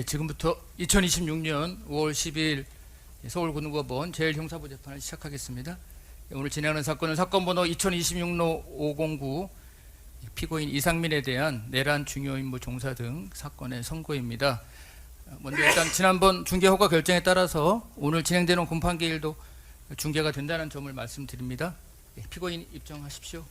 지금부터 2026년 5월 12일 서울고등법원 제1형사부 재판을 시작하겠습니다. 오늘 진행하는 사건은 사건번호 2026로 509 피고인 이상민에 대한 내란 중요임무 종사 등 사건의 선고입니다. 먼저 일단 지난번 중개 허가 결정에 따라서 오늘 진행되는 공판기일도 중개가 된다는 점을 말씀드립니다. 피고인 입정하십시오.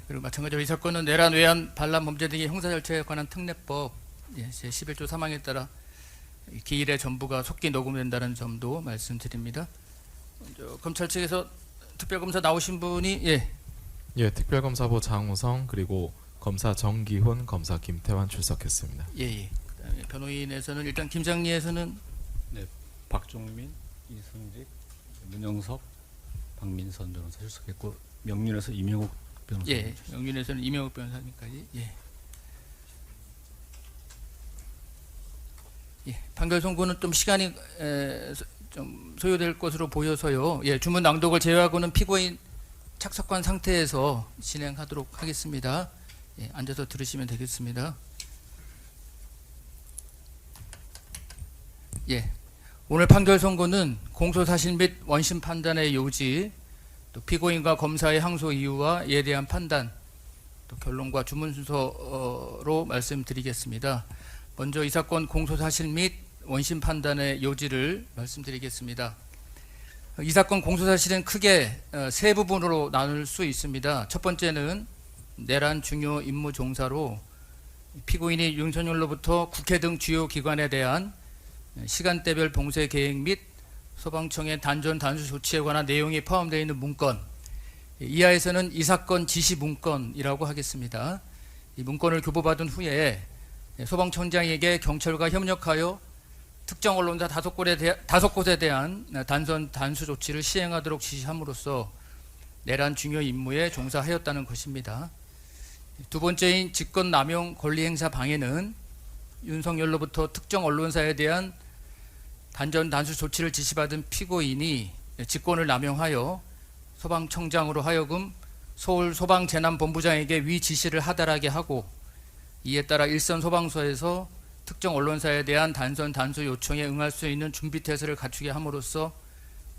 그리고 마찬가지로 이 사건은 내란, 외환, 반란 범죄 등의 형사 절차에 관한 특례법 제11조 3항에 따라 기일의 전부가 속기 녹음된다는 점도 말씀드립니다. 먼저 검찰 측에서 특별검사 나오신 분이 특별검사부 장우성 그리고 검사 정기훈, 검사 김태환 출석했습니다. 그다음에 변호인에서는 일단 김장리에서는 박종민, 이승직, 문영석, 박민선 변호사 출석했고 명륜에서 이명욱 변호사. 명륜에서는 이명욱 변호사님까지. 판결 선고는 좀 시간이 좀 소요될 것으로 보여서요. 주문 낭독을 제외하고는 피고인 착석한 상태에서 진행하도록 하겠습니다. 앉아서 들으시면 되겠습니다. 오늘 판결 선고는 공소 사실 및 원심 판단의 요지, 또 피고인과 검사의 항소 이유와 이에 대한 판단, 또 결론과 주문 순서로 말씀드리겠습니다. 먼저 이 사건 공소 사실 및 원심 판단의 요지를 말씀드리겠습니다. 이 사건 공소 사실은 크게 세 부분으로 나눌 수 있습니다. 첫 번째는 내란 중요 임무 종사로 피고인이 윤석열로부터 국회 등 주요 기관에 대한 시간대별 봉쇄 계획 및 소방청의 단전 단수 조치에 관한 내용이 포함되어 있는 문건, 이하에서는 이 사건 지시 문건이라고 하겠습니다. 이 문건을 교부받은 후에 소방청장에게 경찰과 협력하여 특정 언론사 5곳에 대한 단전 단수 조치를 시행하도록 지시함으로써 내란 중요 임무에 종사하였다는 것입니다. 두 번째인 직권남용 권리행사 방해는 윤석열로부터 특정 언론사에 대한 단전 단수 조치를 지시받은 피고인이 직권을 남용하여 소방청장으로 하여금 서울소방재난본부장에게 위 지시를 하달하게 하고, 이에 따라 일선 소방서에서 특정 언론사에 대한 단전 단수 요청에 응할 수 있는 준비 태세를 갖추게 함으로써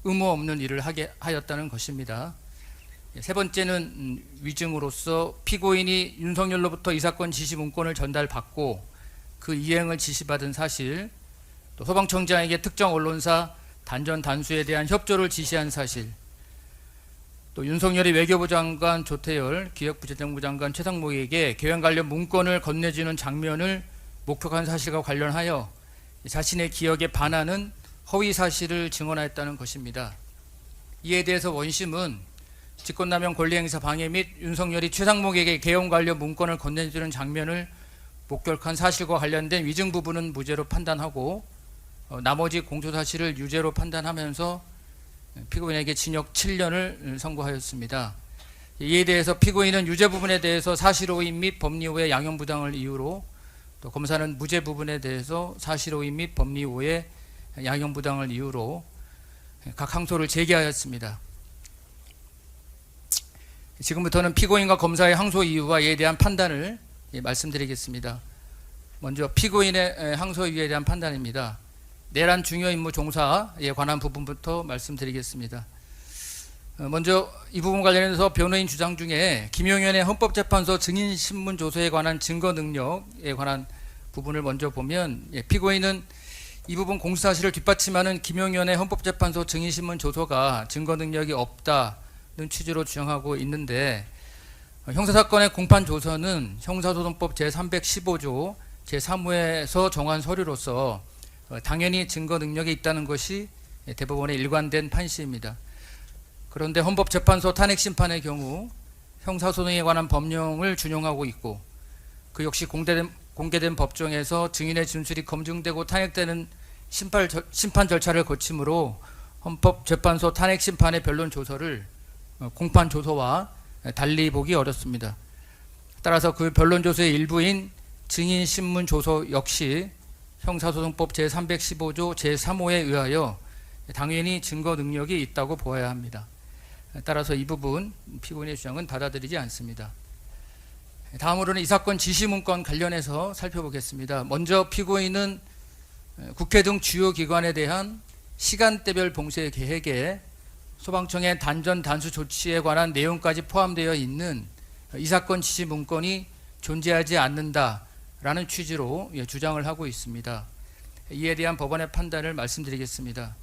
의무 없는 일을 하게 하였다는 것입니다. 세 번째는 위증으로서 피고인이 윤석열로부터 이 사건 지시 문건을 전달받고 그 이행을 지시받은 사실, 또 소방청장에게 특정 언론사 단전 단수에 대한 협조를 지시한 사실, 또 윤석열이 외교부 장관 조태열, 기획부재정부 장관 최상목에게 개헌 관련 문건을 건네주는 장면을 목격한 사실과 관련하여 자신의 기억에 반하는 허위 사실을 증언하였다는 것입니다. 이에 대해서 원심은 직권남용 권리행사 방해 및 윤석열이 최상목에게 개헌 관련 문건을 건네주는 장면을 목격한 사실과 관련된 위증 부분은 무죄로 판단하고, 나머지 공소 사실을 유죄로 판단하면서 피고인에게 징역 7년을 선고하였습니다. 이에 대해서 피고인은 유죄 부분에 대해서 사실오인 및 법리오해 양형부당을 이유로, 또 검사는 무죄 부분에 대해서 사실오인 및 법리오해 양형부당을 이유로 각 항소를 제기하였습니다. 지금부터는 피고인과 검사의 항소 이유와 이에 대한 판단을 말씀드리겠습니다. 먼저 피고인의 항소 이유에 대한 판단입니다. 내란 중요 임무 종사에 관한 부분부터 말씀드리겠습니다. 먼저 이 부분 관련해서 변호인 주장 중에 김용현의 헌법재판소 증인신문 조서에 관한 증거 능력에 관한 부분을 먼저 보면, 피고인은 이 부분 공소사실을 뒷받침하는 김용현의 헌법재판소 증인신문 조서가 증거 능력이 없다는 취지로 주장하고 있는데, 형사사건의 공판조서는 형사소송법 제315조 제3호에서 정한 서류로서 당연히 증거 능력이 있다는 것이 대법원의 일관된 판시입니다. 그런데 헌법재판소 탄핵심판의 경우 형사소송에 관한 법령을 준용하고 있고, 그 역시 공개된 법정에서 증인의 진술이 검증되고 탄핵되는 심판 절차를 거치므로 헌법재판소 탄핵심판의 변론 조서를 공판 조서와 달리 보기 어렵습니다. 따라서 그 변론 조서의 일부인 증인신문 조서 역시 형사소송법 제315조 제3호에 의하여 당연히 증거 능력이 있다고 보아야 합니다. 따라서 이 부분 피고인의 주장은 받아들이지 않습니다. 다음으로는 이 사건 지시문건 관련해서 살펴보겠습니다. 먼저 피고인은 국회 등 주요 기관에 대한 시간대별 봉쇄 계획에 소방청의 단전 단수 조치에 관한 내용까지 포함되어 있는 이 사건 지시문건이 존재하지 않는다라는 취지로 주장을 하고 있습니다. 이에 대한 법원의 판단을 말씀드리겠습니다.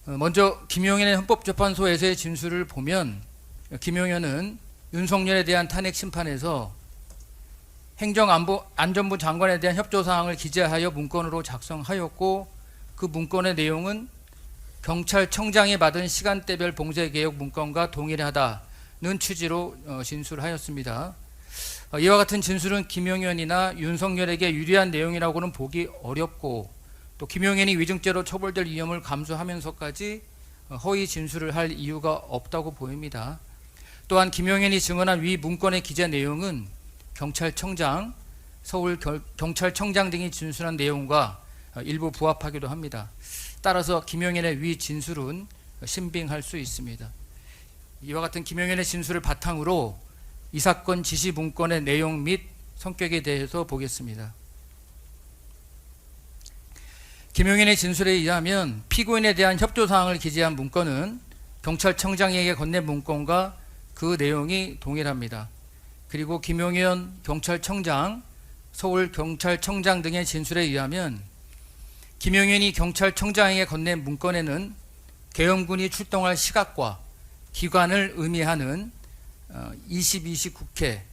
먼저 김용현의 헌법재판소에서의 진술을 보면 김용현은 윤석열에 대한 탄핵 심판에서 행정안전부 장관에 대한 협조사항을 기재하여 문건으로 작성하였고 그 문건의 내용은 경찰청장이 받은 시간대별 봉쇄개혁 문건과 동일하다는 취지로 진술하였습니다. 이와 같은 진술은 김용현이나 윤석열에게 유리한 내용이라고는 보기 어렵고 또 김용현이 위증죄로 처벌될 위험을 감수하면서까지 허위 진술을 할 이유가 없다고 보입니다. 또한 김용현이 증언한 위 문건의 기재 내용은 경찰청장, 서울경찰청장 등이 진술한 내용과 일부 부합하기도 합니다. 따라서 김용현의 위 진술은 신빙할 수 있습니다. 이와 같은 김용현의 진술을 바탕으로 이 사건 지시 문건의 내용 및 성격에 대해서 보겠습니다. 김용현의 진술에 의하면 피고인에 대한 협조사항을 기재한 문건은 경찰청장에게 건넨 문건과 그 내용이 동일합니다. 그리고 김용현 경찰청장, 서울경찰청장 등의 진술에 의하면 김용현이 경찰청장에게 건넨 문건에는 계엄군이 출동할 시각과 기관을 의미하는 22시 국회,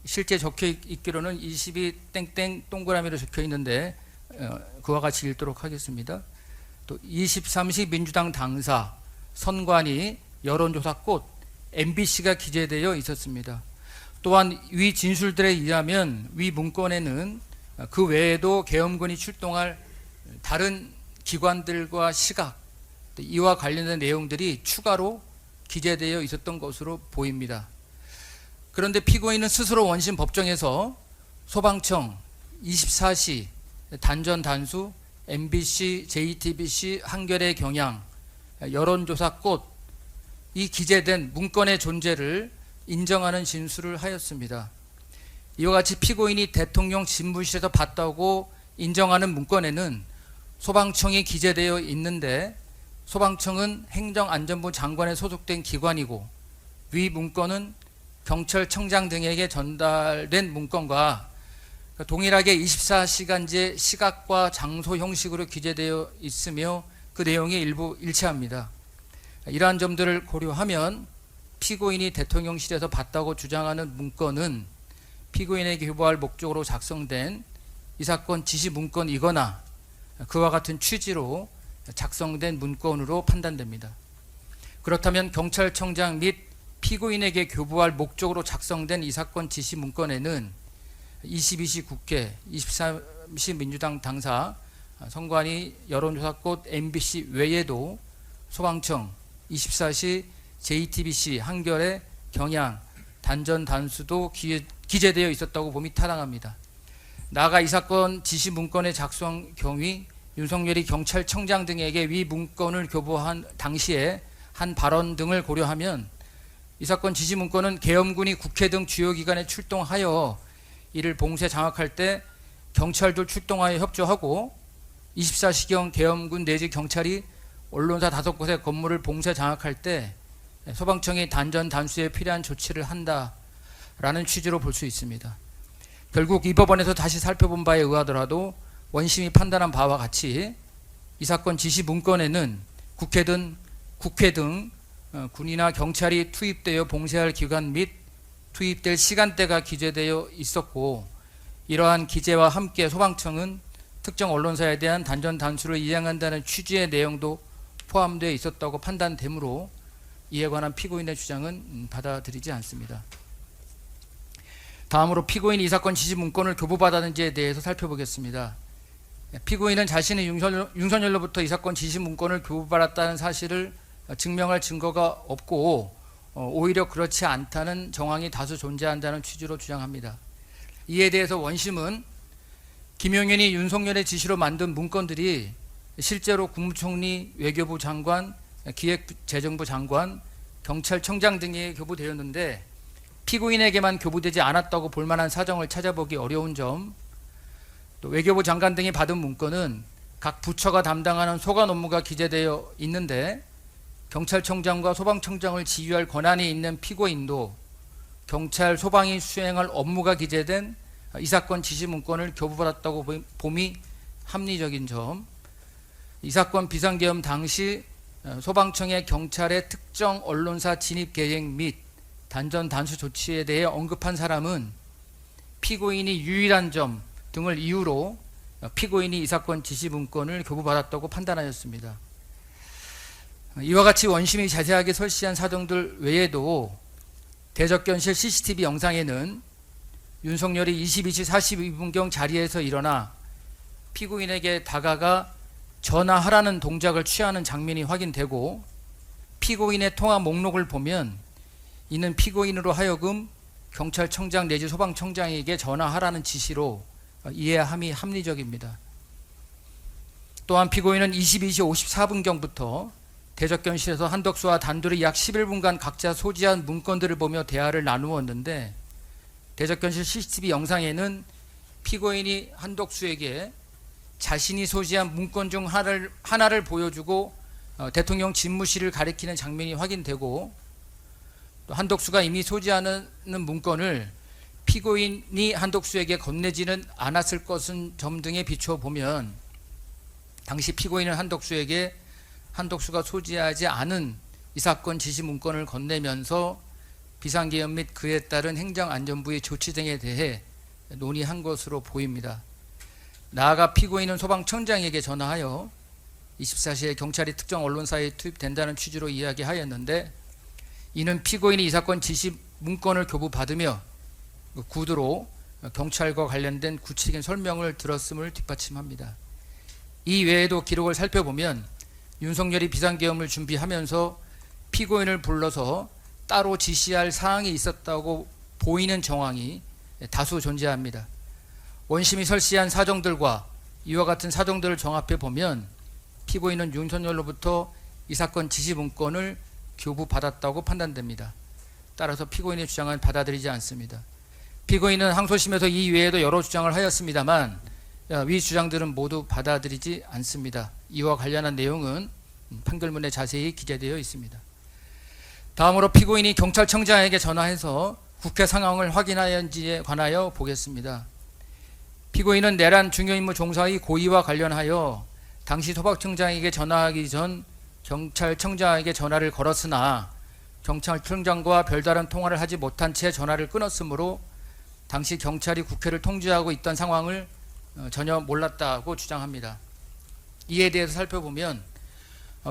실제 적혀 있기로는 22 땡땡 동그라미로 적혀 있는데 그와 같이 읽도록 하겠습니다. 또 23시 민주당 당사, 선관위, 여론조사 꽃, MBC가 기재되어 있었습니다. 또한 위 진술들에 의하면 위 문건에는 그 외에도 계엄군이 출동할 다른 기관들과 시각, 이와 관련된 내용들이 추가로 기재되어 있었던 것으로 보입니다. 그런데 피고인은 스스로 원심 법정에서 소방청, 24시, 단전 단수, MBC, JTBC, 한겨레 경향, 여론조사 꽃, 이 기재된 문건의 존재를 인정하는 진술을 하였습니다. 이와 같이 피고인이 대통령 집무실에서 봤다고 인정하는 문건에는 소방청이 기재되어 있는데 소방청은 행정안전부 장관에 소속된 기관이고 위 문건은 경찰청장 등에게 전달된 문건과 동일하게 24시간제 시각과 장소 형식으로 기재되어 있으며 그 내용이 일부 일치합니다. 이러한 점들을 고려하면 피고인이 대통령실에서 봤다고 주장하는 문건은 피고인에게 교부할 목적으로 작성된 이 사건 지시 문건이거나 그와 같은 취지로 작성된 문건으로 판단됩니다. 그렇다면 경찰청장 및 피고인에게 교부할 목적으로 작성된 이 사건 지시 문건에는 22시 국회, 23시 민주당 당사, 선관위, 여론조사 꽃, MBC 외에도 소방청, 24시, JTBC, 한겨레, 경향, 단전 단수도 기재되어 있었다고 봄이 타당합니다. 나아가 이 사건 지시 문건의 작성 경위 윤석열이 경찰청장 등에게 위 문건을 교부한 당시에 한 발언 등을 고려하면 이 사건 지시 문건은 계엄군이 국회 등 주요 기관에 출동하여 이를 봉쇄 장악할 때 경찰도 출동하여 협조하고 24시경 계엄군 내지 경찰이 언론사 5곳의 건물을 봉쇄 장악할 때 소방청이 단전 단수에 필요한 조치를 한다라는 취지로 볼 수 있습니다. 결국 이 법원에서 다시 살펴본 바에 의하더라도 원심이 판단한 바와 같이 이 사건 지시 문건에는 국회 등 군이나 경찰이 투입되어 봉쇄할 기관 및 투입될 시간대가 기재되어 있었고 이러한 기재와 함께 소방청은 특정 언론사에 대한 단전 단수를 이행한다는 취지의 내용도 포함되어 있었다고 판단되므로 이에 관한 피고인의 주장은 받아들이지 않습니다. 다음으로 피고인이 이 사건 지시 문건을 교부받았는지에 대해서 살펴보겠습니다. 피고인은 자신이 윤석열로부터 이 사건 지시 문건을 교부받았다는 사실을 증명할 증거가 없고 오히려 그렇지 않다는 정황이 다수 존재한다는 취지로 주장합니다. 이에 대해서 원심은 김용현이 윤석열의 지시로 만든 문건들이 실제로 국무총리, 외교부 장관, 기획재정부 장관, 경찰청장 등에 교부되었는데 피고인에게만 교부되지 않았다고 볼 만한 사정을 찾아보기 어려운 점, 또 외교부 장관 등이 받은 문건은 각 부처가 담당하는 소관 업무가 기재되어 있는데 경찰청장과 소방청장을 지휘할 권한이 있는 피고인도 경찰, 소방이 수행할 업무가 기재된 이 사건 지시 문건을 교부받았다고 봄이 합리적인 점, 이 사건 비상계엄 당시 소방청의 경찰의 특정 언론사 진입 계획 및 단전 단수 조치에 대해 언급한 사람은 피고인이 유일한 점 등을 이유로 피고인이 이 사건 지시 문건을 교부받았다고 판단하였습니다. 이와 같이 원심이 자세하게 설시한 사정들 외에도 대적견실 CCTV 영상에는 윤석열이 22시 42분경 자리에서 일어나 피고인에게 다가가 전화하라는 동작을 취하는 장면이 확인되고 피고인의 통화 목록을 보면 이는 피고인으로 하여금 경찰청장 내지 소방청장에게 전화하라는 지시로 이해함이 합리적입니다. 또한 피고인은 22시 54분경부터 대적견실에서 한덕수와 단둘이 약 11분간 각자 소지한 문건들을 보며 대화를 나누었는데 대적견실 CCTV 영상에는 피고인이 한덕수에게 자신이 소지한 문건 중 하나를 보여주고 대통령 집무실을 가리키는 장면이 확인되고 또 한덕수가 이미 소지하는 문건을 피고인이 한덕수에게 건네지는 않았을 것은 점 등에 비추어 보면 당시 피고인은 한덕수에게 한덕수가 소지하지 않은 이 사건 지시 문건을 건네면서 비상계엄 및 그에 따른 행정안전부의 조치 등에 대해 논의한 것으로 보입니다. 나아가 피고인은 소방청장에게 전화하여 24시에 경찰이 특정 언론사에 투입된다는 취지로 이야기하였는데 이는 피고인이 이 사건 지시 문건을 교부받으며 구두로 경찰과 관련된 구체적인 설명을 들었음을 뒷받침합니다. 이 외에도 기록을 살펴보면 윤석열이 비상계엄을 준비하면서 피고인을 불러서 따로 지시할 사항이 있었다고 보이는 정황이 다수 존재합니다. 원심이 설시한 사정들과 이와 같은 사정들을 종합해 보면 피고인은 윤석열로부터 이 사건 지시 문건을 교부받았다고 판단됩니다. 따라서 피고인의 주장은 받아들이지 않습니다. 피고인은 항소심에서 이 외에도 여러 주장을 하였습니다만 위 주장들은 모두 받아들이지 않습니다. 이와 관련한 내용은 판결문에 자세히 기재되어 있습니다. 다음으로 피고인이 경찰청장에게 전화해서 국회 상황을 확인하였는지에 관하여 보겠습니다. 피고인은 내란 중요임무 종사의 고의와 관련하여 당시 소방청장에게 전화하기 전 경찰청장에게 전화를 걸었으나 경찰청장과 별다른 통화를 하지 못한 채 전화를 끊었으므로 당시 경찰이 국회를 통제하고 있던 상황을 전혀 몰랐다고 주장합니다. 이에 대해서 살펴보면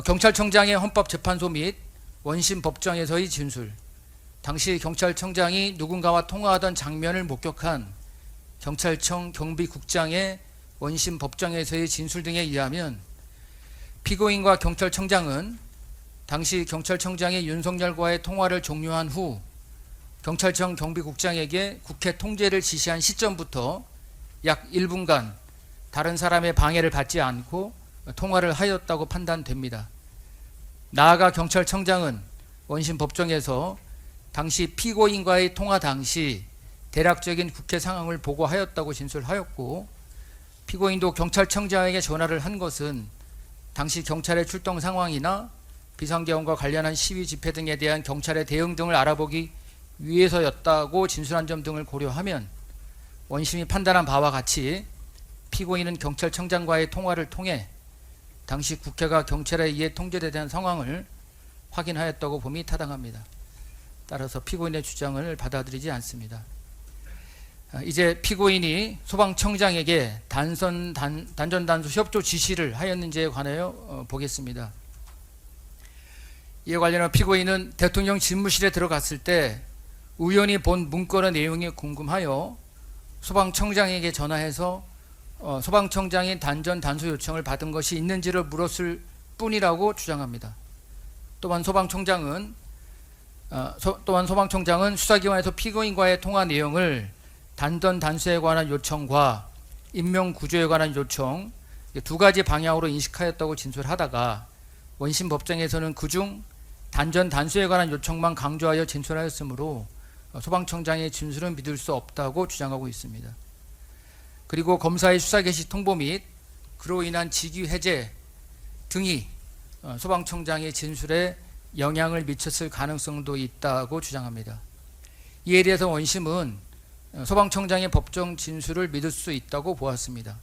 경찰청장의 헌법재판소 및 원심 법정에서의 진술, 당시 경찰청장이 누군가와 통화하던 장면을 목격한 경찰청 경비국장의 원심 법정에서의 진술 등에 의하면 피고인과 경찰청장은 당시 경찰청장이 윤석열과의 통화를 종료한 후 경찰청 경비국장에게 국회 통제를 지시한 시점부터 약 1분간 다른 사람의 방해를 받지 않고 통화를 하였다고 판단됩니다. 나아가 경찰청장은 원심 법정에서 당시 피고인과의 통화 당시 대략적인 국회 상황을 보고하였다고 진술하였고 피고인도 경찰청장에게 전화를 한 것은 당시 경찰의 출동 상황이나 비상계엄과 관련한 시위 집회 등에 대한 경찰의 대응 등을 알아보기 위해서였다고 진술한 점 등을 고려하면 원심이 판단한 바와 같이 피고인은 경찰청장과의 통화를 통해 당시 국회가 경찰에 의해 통제되는 상황을 확인하였다고 봄이 타당합니다. 따라서 피고인의 주장을 받아들이지 않습니다. 이제 피고인이 소방청장에게 단전단수 협조 지시를 하였는지에 관하여 보겠습니다. 이에 관련한 피고인은 대통령 집무실에 들어갔을 때 우연히 본 문건의 내용이 궁금하여 소방청장에게 전화해서 소방청장이 단전 단수 요청을 받은 것이 있는지를 물었을 뿐이라고 주장합니다. 또한 소방청장은 수사기관에서 피고인과의 통화 내용을 단전 단수에 관한 요청과 인명 구조에 관한 요청 두 가지 방향으로 인식하였다고 진술하다가 원심 법정에서는 그중 단전 단수에 관한 요청만 강조하여 진술하였으므로 소방청장의 진술은 믿을 수 없다고 주장하고 있습니다. 그리고 검사의 수사 개시 통보 및 그로 인한 직위 해제 등이 소방청장의 진술에 영향을 미쳤을 가능성도 있다고 주장합니다. 이에 대해서 원심은 소방청장의 법정 진술을 믿을 수 있다고 보았습니다.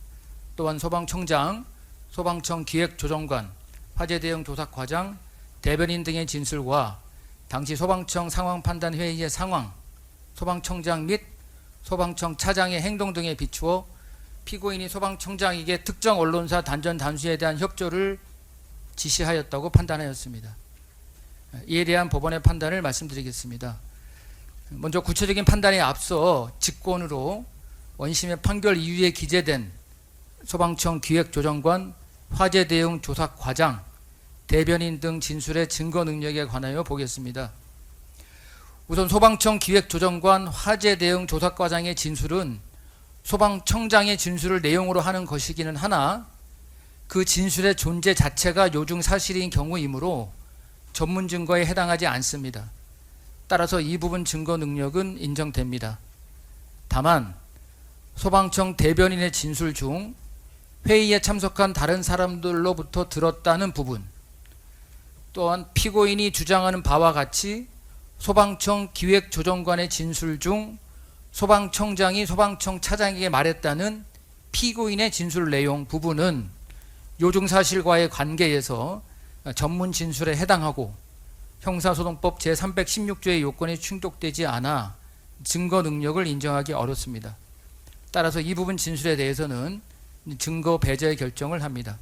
또한 소방청장, 소방청 기획조정관, 화재대응조사과장, 대변인 등의 진술과 당시 소방청 상황판단회의의 상황, 소방청장 및 소방청 차장의 행동 등에 비추어 피고인이 소방청장에게 특정 언론사 단전 단수에 대한 협조를 지시하였다고 판단하였습니다. 이에 대한 법원의 판단을 말씀드리겠습니다. 먼저 구체적인 판단에 앞서 직권으로 원심의 판결 이유에 기재된 소방청 기획조정관, 화재대응조사과장, 대변인 등 진술의 증거 능력에 관하여 보겠습니다. 우선 소방청 기획조정관, 화재대응조사과장의 진술은 소방청장의 진술을 내용으로 하는 것이기는 하나 그 진술의 존재 자체가 요중 사실인 경우이므로 전문 증거에 해당하지 않습니다. 따라서 이 부분 증거 능력은 인정됩니다. 다만 소방청 대변인의 진술 중 회의에 참석한 다른 사람들로부터 들었다는 부분, 또한 피고인이 주장하는 바와 같이 소방청 기획조정관의 진술 중 소방청장이 소방청 차장에게 말했다는 피고인의 진술 내용 부분은 요중사실과의 관계에서 전문 진술에 해당하고 형사소송법 제316조의 요건이 충족되지 않아 증거 능력을 인정하기 어렵습니다. 따라서 이 부분 진술에 대해서는 증거 배제의 결정을 합니다.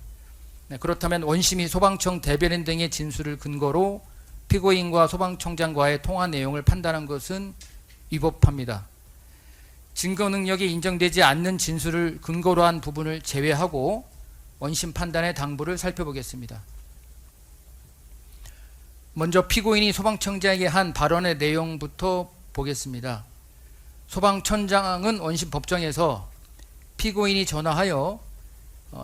그렇다면 원심이 소방청 대변인 등의 진술을 근거로 피고인과 소방청장과의 통화 내용을 판단한 것은 위법합니다. 증거 능력이 인정되지 않는 진술을 근거로 한 부분을 제외하고 원심 판단의 당부를 살펴보겠습니다. 먼저 피고인이 소방청장에게 한 발언의 내용부터 보겠습니다. 소방청장은 원심 법정에서 피고인이 전화하여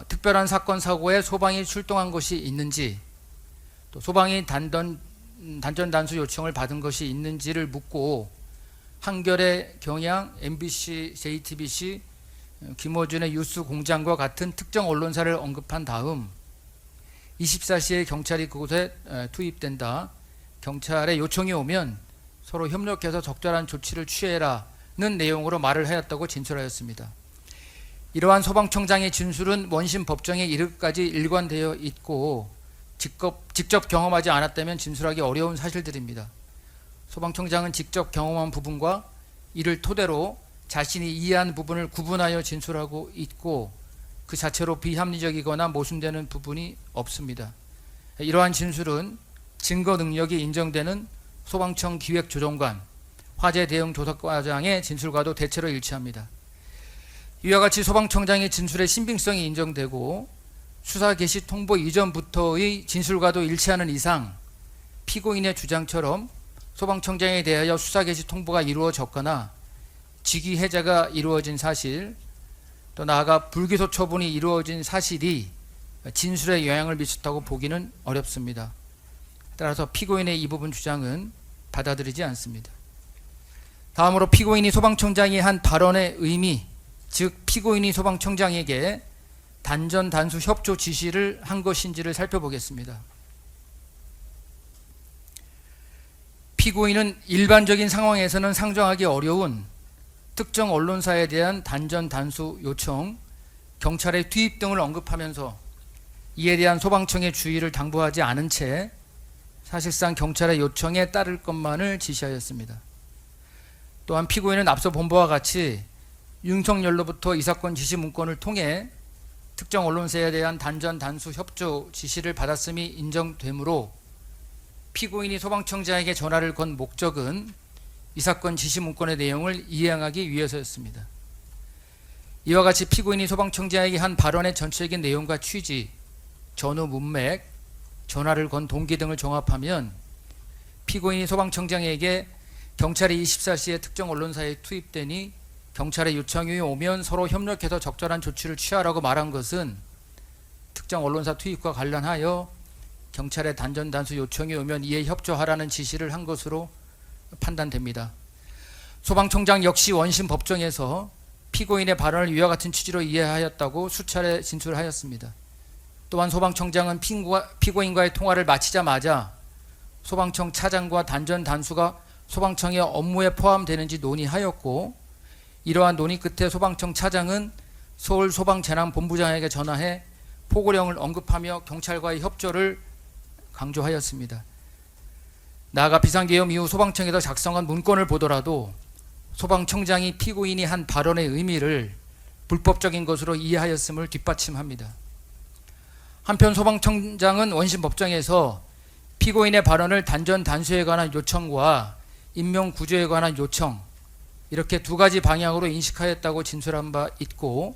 특별한 사건 사고에 소방이 출동한 것이 있는지, 또 소방이 단전 단수 요청을 받은 것이 있는지를 묻고 한겨레, 경향, MBC, JTBC, 김어준의 뉴스 공장과 같은 특정 언론사를 언급한 다음 24시에 경찰이 그곳에 투입된다, 경찰에 요청이 오면 서로 협력해서 적절한 조치를 취해라는 내용으로 말을 하였다고 진술하였습니다. 이러한 소방청장의 진술은 원심 법정에 이르기까지 일관되어 있고 직접 경험하지 않았다면 진술하기 어려운 사실들입니다. 소방청장은 직접 경험한 부분과 이를 토대로 자신이 이해한 부분을 구분하여 진술하고 있고 그 자체로 비합리적이거나 모순되는 부분이 없습니다. 이러한 진술은 증거 능력이 인정되는 소방청 기획조정관, 화재대응조사과장의 진술과도 대체로 일치합니다. 이와 같이 소방청장의 진술의 신빙성이 인정되고 수사 개시 통보 이전부터의 진술과도 일치하는 이상 피고인의 주장처럼 소방청장에 대하여 수사 개시 통보가 이루어졌거나 직위 해제가 이루어진 사실, 또 나아가 불기소 처분이 이루어진 사실이 진술에 영향을 미쳤다고 보기는 어렵습니다. 따라서 피고인의 이 부분 주장은 받아들이지 않습니다. 다음으로 피고인이 소방청장이 한 발언의 의미, 즉 피고인이 소방청장에게 단전 단수 협조 지시를 한 것인지를 살펴보겠습니다. 피고인은 일반적인 상황에서는 상정하기 어려운 특정 언론사에 대한 단전 단수 요청, 경찰의 투입 등을 언급하면서 이에 대한 소방청의 주의를 당부하지 않은 채 사실상 경찰의 요청에 따를 것만을 지시하였습니다. 또한 피고인은 앞서 본 바와 같이 윤석열로부터 이 사건 지시 문건을 통해 특정 언론사에 대한 단전 단수 협조 지시를 받았음이 인정되므로 피고인이 소방청장에게 전화를 건 목적은 이 사건 지시 문건의 내용을 이행하기 위해서였습니다. 이와 같이 피고인이 소방청장에게 한 발언의 전체적인 내용과 취지, 전후 문맥, 전화를 건 동기 등을 종합하면 피고인이 소방청장에게 경찰이 24시에 특정 언론사에 투입되니 경찰의 요청이 오면 서로 협력해서 적절한 조치를 취하라고 말한 것은 특정 언론사 투입과 관련하여 경찰의 단전 단수 요청이 오면 이에 협조하라는 지시를 한 것으로 판단됩니다. 소방청장 역시 원심 법정에서 피고인의 발언을 위와 같은 취지로 이해하였다고 수차례 진술하였습니다. 또한 소방청장은 피고인과의 통화를 마치자마자 소방청 차장과 단전 단수가 소방청의 업무에 포함되는지 논의하였고, 이러한 논의 끝에 소방청 차장은 서울소방재난본부장에게 전화해 포고령을 언급하며 경찰과의 협조를 강조하였습니다. 나아가 비상계엄 이후 소방청에서 작성한 문건을 보더라도 소방청장이 피고인이 한 발언의 의미를 불법적인 것으로 이해하였음을 뒷받침합니다. 한편 소방청장은 원심 법정에서 피고인의 발언을 단전 단수에 관한 요청과 인명 구조에 관한 요청, 이렇게 두 가지 방향으로 인식하였다고 진술한 바 있고,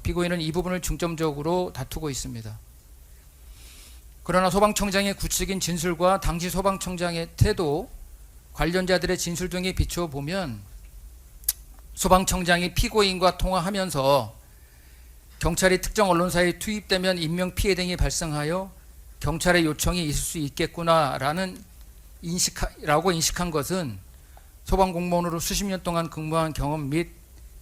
피고인은 이 부분을 중점적으로 다투고 있습니다. 그러나 소방청장의 구체적인 진술과 당시 소방청장의 태도, 관련자들의 진술 등에 비추어 보면 소방청장이 피고인과 통화하면서 경찰이 특정 언론사에 투입되면 인명피해 등이 발생하여 경찰의 요청이 있을 수 있겠구나라는 라고 인식한 것은 소방공무원으로 수십 년 동안 근무한 경험 및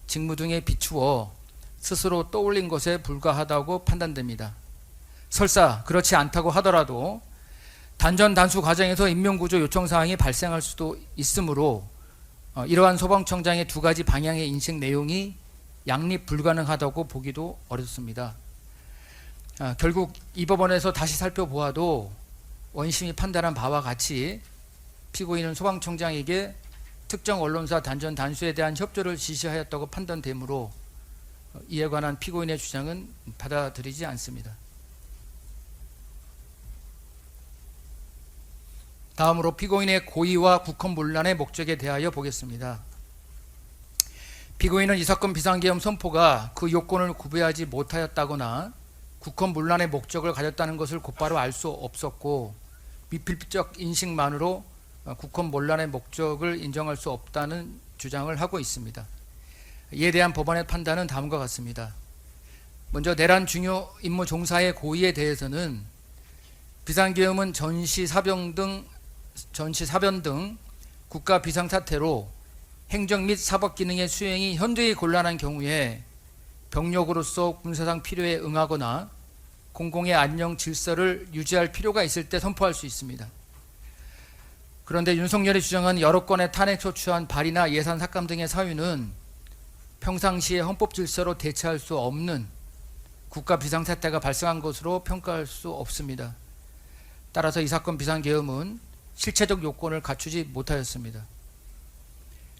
직무 등에 비추어 스스로 떠올린 것에 불과하다고 판단됩니다. 설사 그렇지 않다고 하더라도 단전 단수 과정에서 인명구조 요청사항이 발생할 수도 있으므로 이러한 소방청장의 두 가지 방향의 인식 내용이 양립 불가능하다고 보기도 어렵습니다. 결국 이 법원에서 다시 살펴보아도 원심이 판단한 바와 같이 피고인은 소방청장에게 특정 언론사 단전 단수에 대한 협조를 지시하였다고 판단되므로 이에 관한 피고인의 주장은 받아들이지 않습니다. 다음으로 피고인의 고의와 국헌문란의 목적에 대하여 보겠습니다. 피고인은 이 사건 비상계엄 선포가 그 요건을 구비하지 못하였다거나 국헌문란의 목적을 가졌다는 것을 곧바로 알 수 없었고, 미필적 인식만으로 국헌문란의 목적을 인정할 수 없다는 주장을 하고 있습니다. 이에 대한 법원의 판단은 다음과 같습니다. 먼저 내란 중요 임무 종사의 고의에 대해서는 비상계엄은 전시 사변 등 국가 비상사태로 행정 및 사법 기능의 수행이 현저히 곤란한 경우에 병력으로서 군사상 필요에 응하거나 공공의 안녕 질서를 유지할 필요가 있을 때 선포할 수 있습니다. 그런데 윤석열이 주장한 여러 건의 탄핵 소추안 발의나 예산 삭감 등의 사유는 평상시에 헌법 질서로 대처할 수 없는 국가 비상사태가 발생한 것으로 평가할 수 없습니다. 따라서 이 사건 비상계엄은 실체적 요건을 갖추지 못하였습니다.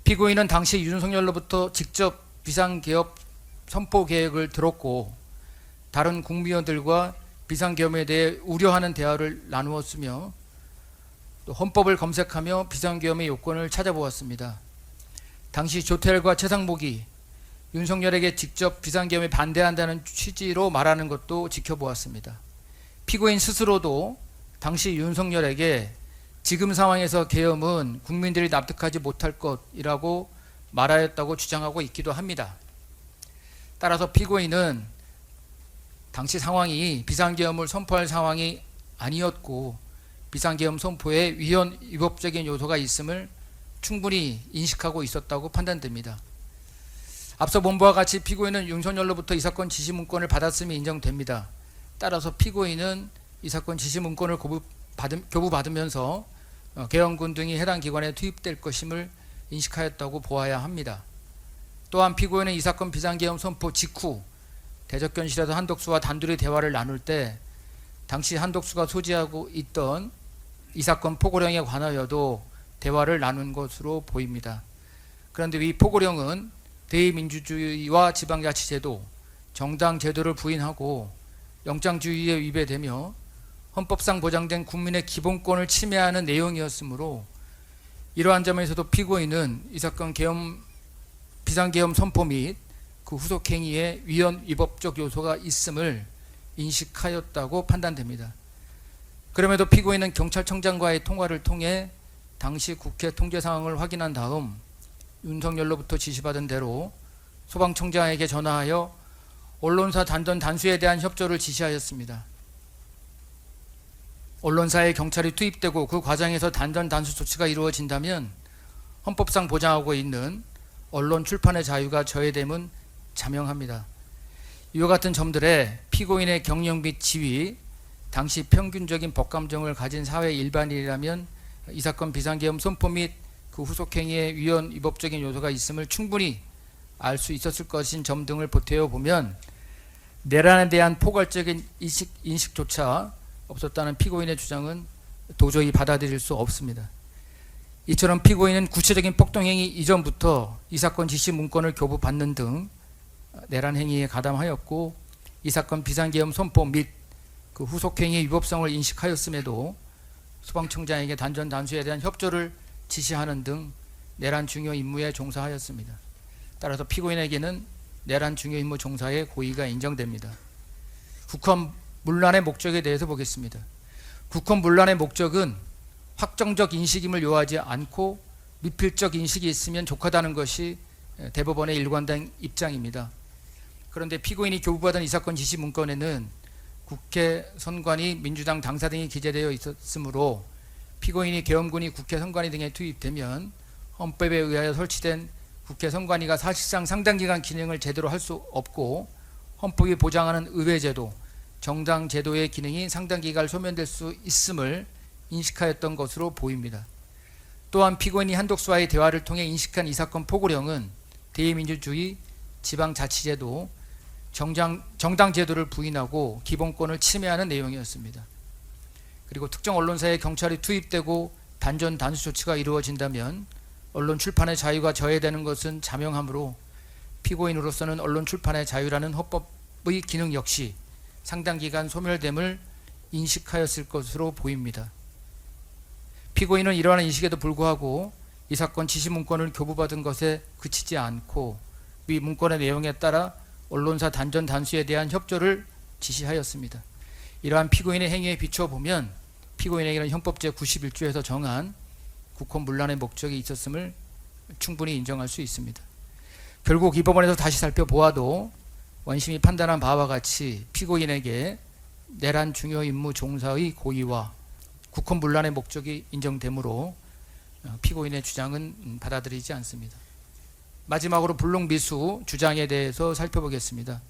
피고인은 당시 윤석열로부터 직접 비상계엄 선포 계획을 들었고, 다른 국무위원들과 비상계엄에 대해 우려하는 대화를 나누었으며, 또 헌법을 검색하며 비상계엄의 요건을 찾아보았습니다. 당시 조태열과 최상목이 윤석열에게 직접 비상계엄에 반대한다는 취지로 말하는 것도 지켜보았습니다. 피고인 스스로도 당시 윤석열에게 지금 상황에서 계엄은 국민들이 납득하지 못할 것이라고 말하였다고 주장하고 있기도 합니다. 따라서 피고인은 당시 상황이 비상계엄을 선포할 상황이 아니었고, 비상계엄 선포에 위법적인 요소가 있음을 충분히 인식하고 있었다고 판단됩니다. 앞서 본 바와 같이 피고인은 윤석열로부터 이 사건 지시문건을 받았음이 인정됩니다. 따라서 피고인은 이 사건 지시문건을 교부받으면서 계엄군 등이 해당 기관에 투입될 것임을 인식하였다고 보아야 합니다. 또한 피고인은 이 사건 비상계엄 선포 직후 대적견실에서 한덕수와 단둘이 대화를 나눌 때 당시 한덕수가 소지하고 있던 이 사건 포고령에 관하여도 대화를 나눈 것으로 보입니다. 그런데 이 포고령은 대의민주주의와 지방자치제도, 정당제도를 부인하고 영장주의에 위배되며 헌법상 보장된 국민의 기본권을 침해하는 내용이었으므로 이러한 점에서도 피고인은 이 사건 비상계엄 선포 및 그 후속 행위에 위헌 위법적 요소가 있음을 인식하였다고 판단됩니다. 그럼에도 피고인은 경찰청장과의 통화를 통해 당시 국회 통제 상황을 확인한 다음 윤석열로부터 지시받은 대로 소방청장에게 전화하여 언론사 단전 단수에 대한 협조를 지시하였습니다. 언론사에 경찰이 투입되고 그 과정에서 단전 단수 조치가 이루어진다면 헌법상 보장하고 있는 언론 출판의 자유가 저해됨은 자명합니다. 이와 같은 점들에 피고인의 경력 및 지위, 당시 평균적인 법감정을 가진 사회 일반인이라면 이 사건 비상계엄 선포 및 그 후속 행위에 위헌 위법적인 요소가 있음을 충분히 알 수 있었을 것인 점 등을 보태어 보면 내란에 대한 포괄적인 인식조차 없었다는 피고인의 주장은 도저히 받아들일 수 없습니다. 이처럼 피고인은 구체적인 폭동행위 이전부터 이 사건 지시 문건을 교부받는 등 내란 행위에 가담하였고 이 사건 비상계엄 선포 및 그 후속 행위의 위법성을 인식하였음에도 소방청장에게 단전 단수에 대한 협조를 지시하는 등 내란 중요 임무에 종사하였습니다. 따라서 피고인에게는 내란 중요 임무 종사의 고의가 인정됩니다. 국헌 문란의 목적에 대해서 보겠습니다. 국헌 문란의 목적은 확정적 인식임을 요하지 않고 미필적 인식이 있으면 족하다는 것이 대법원의 일관된 입장입니다. 그런데 피고인이 교부받은 이 사건 지시 문건에는 국회 선관위, 민주당 당사 등이 기재되어 있었으므로 피고인이 계엄군이 국회 선관위 등에 투입되면 헌법에 의하여 설치된 국회 선관위가 사실상 상당기간 기능을 제대로 할 수 없고 헌법이 보장하는 의회제도, 정당제도의 기능이 상당기간 소멸될 수 있음을 인식하였던 것으로 보입니다. 또한 피고인이 한독수와의 대화를 통해 인식한 이 사건 포고령은 대의민주주의, 지방자치제도, 정당제도를 부인하고 기본권을 침해하는 내용이었습니다. 그리고 특정 언론사에 경찰이 투입되고 단전 단수 조치가 이루어진다면 언론 출판의 자유가 저해되는 것은 자명하므로 피고인으로서는 언론 출판의 자유라는 헌법의 기능 역시 상당기간 소멸됨을 인식하였을 것으로 보입니다. 피고인은 이러한 인식에도 불구하고 이 사건 지시 문건을 교부받은 것에 그치지 않고 위 문건의 내용에 따라 언론사 단전 단수에 대한 협조를 지시하였습니다. 이러한 피고인의 행위에 비춰보면 피고인에게는 형법 제91조에서 정한 국헌 문란의 목적이 있었음을 충분히 인정할 수 있습니다. 결국 이 법원에서 다시 살펴보아도 원심이 판단한 바와 같이 피고인에게 내란 중요 임무 종사의 고의와 국헌 문란의 목적이 인정되므로 피고인의 주장은 받아들이지 않습니다. 마지막으로 불능미수 주장에 대해서 살펴보겠습니다.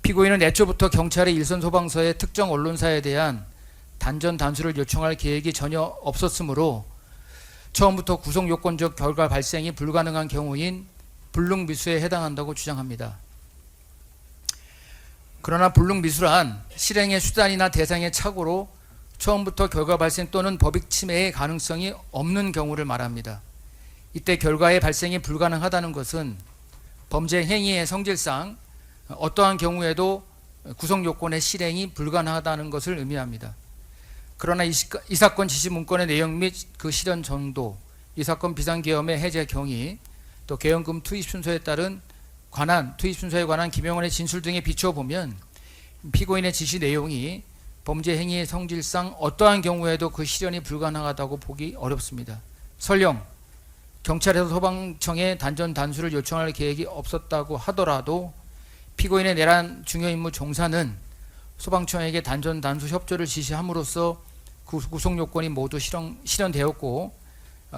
피고인은 애초부터 경찰의 일선 소방서의 특정 언론사에 대한 단전 단수를 요청할 계획이 전혀 없었으므로 처음부터 구속요건적 결과 발생이 불가능한 경우인 불능미수에 해당한다고 주장합니다. 그러나 불능미수란 실행의 수단이나 대상의 착오로 처음부터 결과 발생 또는 법익 침해의 가능성이 없는 경우를 말합니다. 이때 결과의 발생이 불가능하다는 것은 범죄 행위의 성질상 어떠한 경우에도 구속요건의 실행이 불가능하다는 것을 의미합니다. 그러나 이 사건 지시 문건의 내용 및 그 실현 정도, 이 사건 비상계엄의 해제 경위, 또 계엄금 투입 순서에 따른 투입 순서에 관한 김영원의 진술 등에 비춰보면 피고인의 지시 내용이 범죄 행위의 성질상 어떠한 경우에도 그 실현이 불가능하다고 보기 어렵습니다. 설령 경찰에서 소방청에 단전 단수를 요청할 계획이 없었다고 하더라도 피고인의 내란 중요임무 종사는 소방청에게 단전 단수 협조를 지시함으로써 구속요건이 모두 실현되었고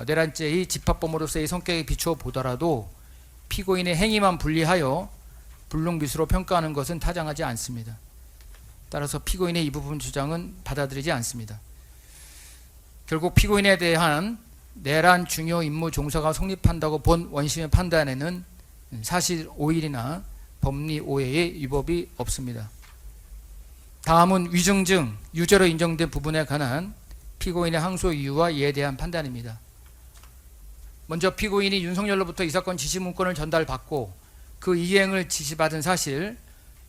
내란죄의 집합범으로서의 성격에 비추어 보더라도 피고인의 행위만 분리하여 불능미수로 평가하는 것은 타당하지 않습니다. 따라서 피고인의 이 부분 주장은 받아들이지 않습니다. 결국 피고인에 대한 내란 중요 임무 종사가 성립한다고 본 원심의 판단에는 사실 오일이나 법리 오해의 위법이 없습니다. 다음은 위증증, 유죄로 인정된 부분에 관한 피고인의 항소 이유와 이에 대한 판단입니다. 먼저 피고인이 윤석열로부터 이 사건 지시 문건을 전달받고 그 이행을 지시받은 사실,